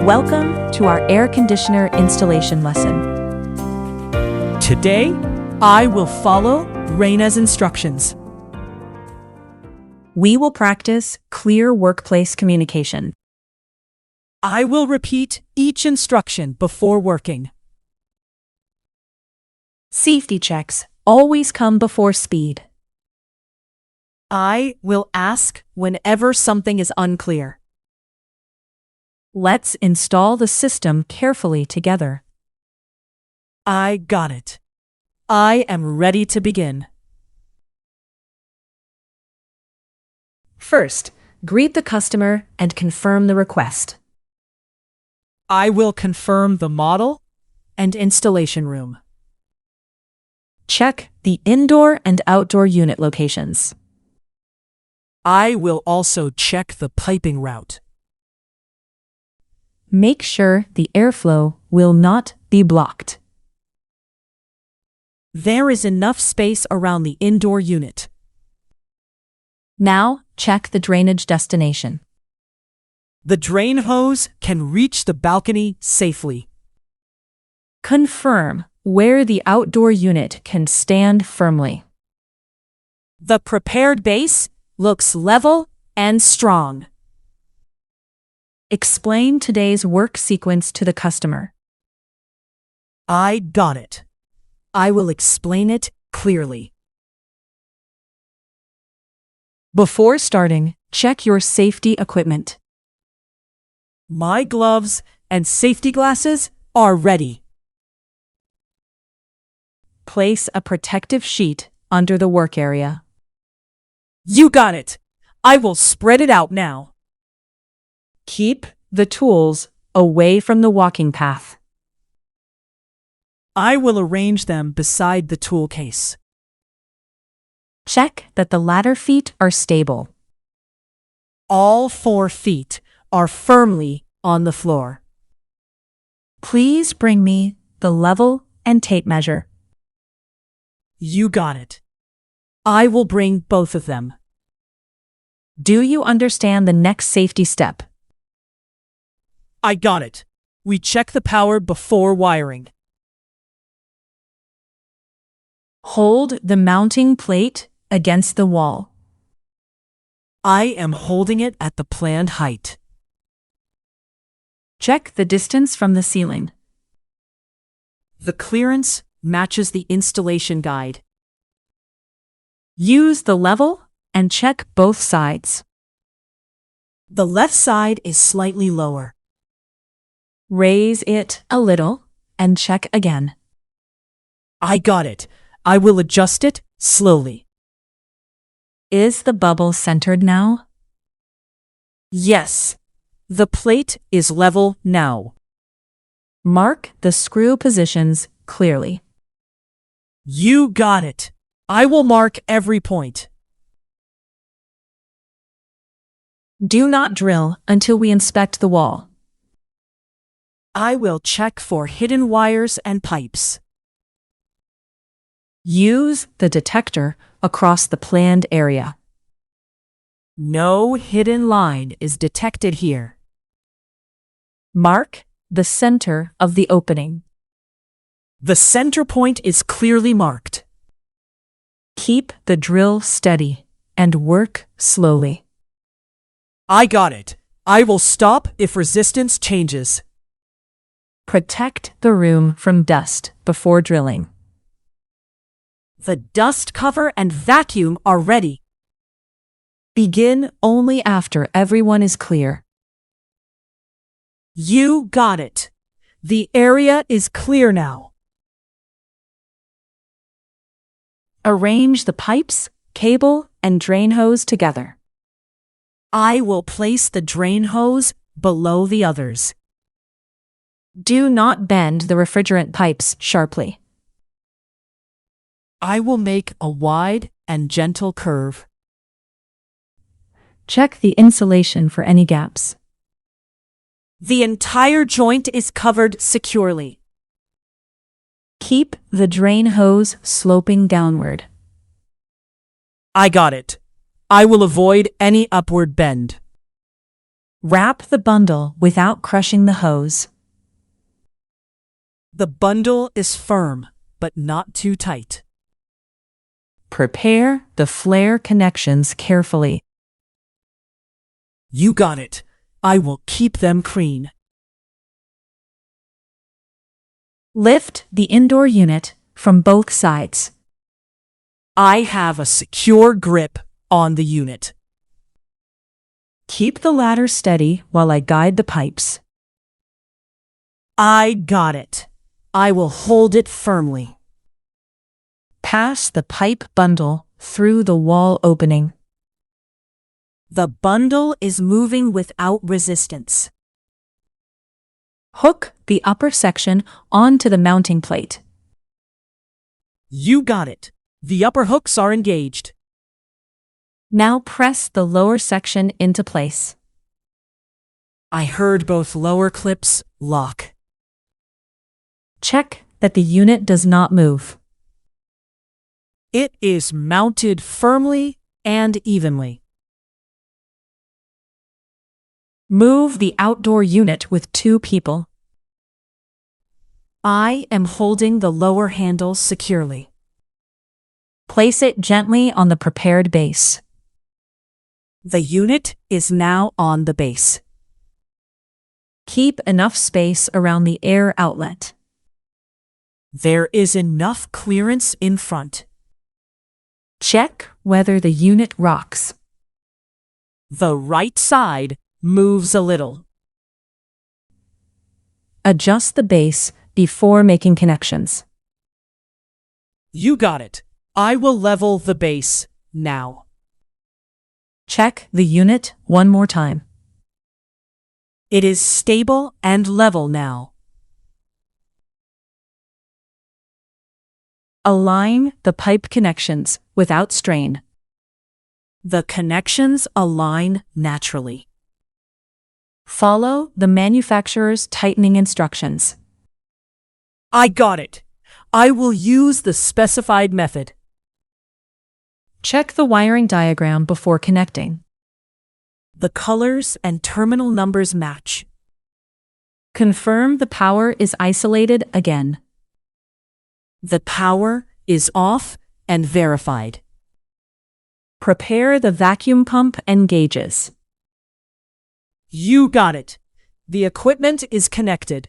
Welcome to our air conditioner installation lesson. Today, I will follow Rena's instructions. We will practice clear workplace communication. I will repeat each instruction before working. Safety checks always come before speed. I will ask whenever something is unclear. Let's install the system carefully together. I got it. I am ready to begin. First, greet the customer and confirm the request. I will confirm the model and installation room. Check the indoor and outdoor unit locations. I will also check the piping route. Make sure the airflow will not be blocked. There is enough space around the indoor unit. Now, check the drainage destination. The drain hose can reach the balcony safely. Confirm where the outdoor unit can stand firmly. The prepared base looks level and strong. Explain today's work sequence to the customer. I got it. I will explain it clearly. Before starting, check your safety equipment. My gloves and safety glasses are ready. Place a protective sheet under the work area. You got it. I will spread it out now. Keep the tools away from the walking path. I will arrange them beside the tool case. Check that the ladder feet are stable. All 4 feet are firmly on the floor. Please bring me the level and tape measure. You got it. I will bring both of them. Do you understand the next safety step? I got it. We check the power before wiring. Hold the mounting plate against the wall. I am holding it at the planned height. Check the distance from the ceiling. The clearance matches the installation guide. Use the level and check both sides. The left side is slightly lower. Raise it a little and check again. I got it. I will adjust it slowly. Is the bubble centered now? Yes. The plate is level now. Mark the screw positions clearly. You got it. I will mark every point. Do not drill until we inspect the wall. I will check for hidden wires and pipes. Use the detector across the planned area. No hidden line is detected here. Mark the center of the opening. The center point is clearly marked. Keep the drill steady and work slowly. I got it. I will stop if resistance changes. Protect the room from dust before drilling. The dust cover and vacuum are ready. Begin only after everyone is clear. You got it. The area is clear now. Arrange the pipes, cable, and drain hose together. I will place the drain hose below the others. Do not bend the refrigerant pipes sharply. I will make a wide and gentle curve. Check the insulation for any gaps. The entire joint is covered securely. Keep the drain hose sloping downward. I got it. I will avoid any upward bend. Wrap the bundle without crushing the hose. The bundle is firm, but not too tight. Prepare the flare connections carefully. You got it. I will keep them clean. Lift the indoor unit from both sides. I have a secure grip on the unit. Keep the ladder steady while I guide the pipes. I got it. I will hold it firmly. Pass the pipe bundle through the wall opening. The bundle is moving without resistance. Hook the upper section onto the mounting plate. You got it. The upper hooks are engaged. Now press the lower section into place. I heard both lower clips lock. Check that the unit does not move. It is mounted firmly and evenly. Move the outdoor unit with 2 people. I am holding the lower handle securely. Place it gently on the prepared base. The unit is now on the base. Keep enough space around the air outlet. There is enough clearance in front. Check whether the unit rocks. The right side moves a little. Adjust the base before making connections. You got it. I will level the base now. Check the unit one more time. It is stable and level now. Align the pipe connections without strain. The connections align naturally. Follow the manufacturer's tightening instructions. I got it. I will use the specified method. Check the wiring diagram before connecting. The colors and terminal numbers match. Confirm the power is isolated again. The power is off and verified. Prepare the vacuum pump and gauges. You got it. The equipment is connected.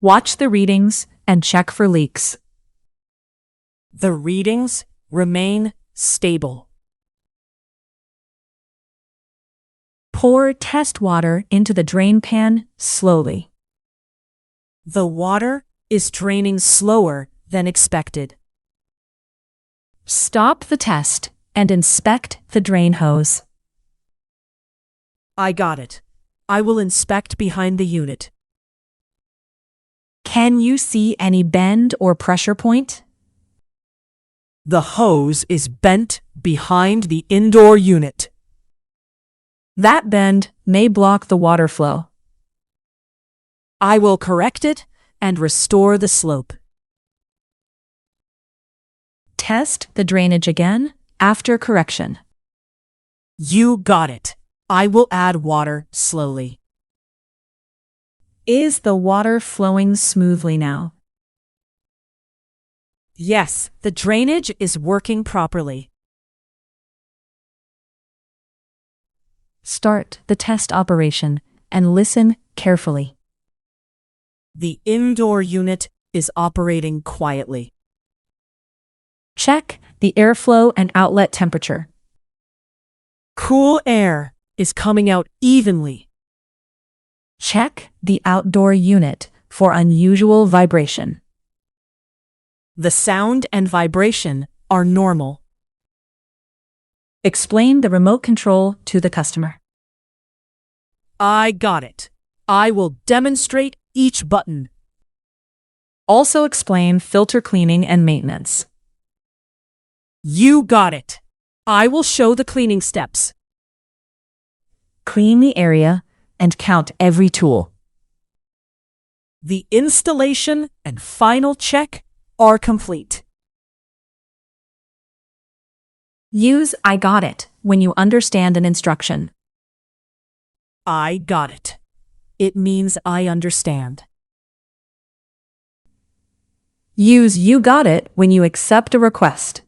Watch the readings and check for leaks. The readings remain stable. Pour test water into the drain pan slowly. The water is draining slower than expected. Stop the test and inspect the drain hose. I got it. I will inspect behind the unit. Can you see any bend or pressure point? The hose is bent behind the indoor unit. That bend may block the water flow. I will correct it and restore the slope. Test the drainage again after correction. You got it. I will add water slowly. Is the water flowing smoothly now? Yes, the drainage is working properly. Start the test operation and listen carefully. The indoor unit is operating quietly. Check the airflow and outlet temperature. Cool air is coming out evenly. Check the outdoor unit for unusual vibration. The sound and vibration are normal. Explain the remote control to the customer. I got it. I will demonstrate each button. Also explain filter cleaning and maintenance. You got it. I will show the cleaning steps. Clean the area and count every tool. The installation and final check are complete. Use I got it when you understand an instruction. I got it. It means I understand. Use you got it when you accept a request.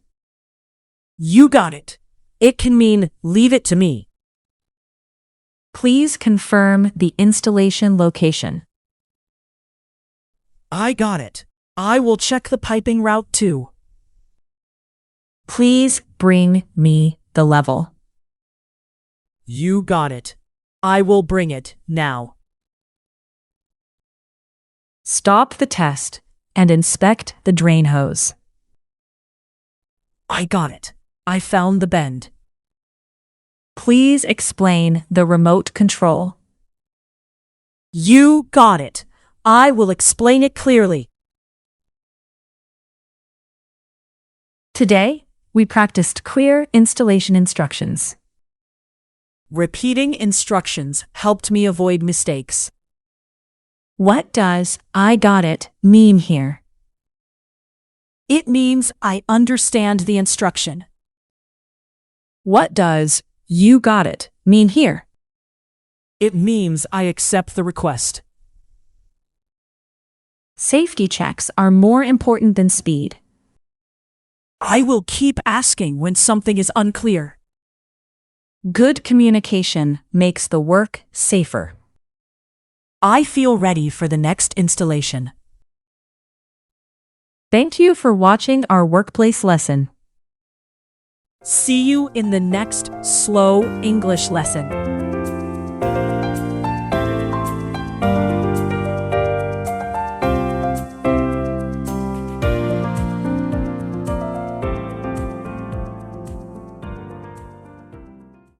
You got it. It can mean leave it to me. Please confirm the installation location. I got it. I will check the piping route too. Please bring me the level. You got it. I will bring it now. Stop the test and inspect the drain hose. I got it. I found the bend. Please explain the remote control. You got it. I will explain it clearly. Today, we practiced clear installation instructions. Repeating instructions helped me avoid mistakes. What does I got it mean here? It means I understand the instruction. What does you got it mean here? It means I accept the request. Safety checks are more important than speed. I will keep asking when something is unclear. Good communication makes the work safer. I feel ready for the next installation. Thank you for watching our workplace lesson. See you in the next slow English lesson.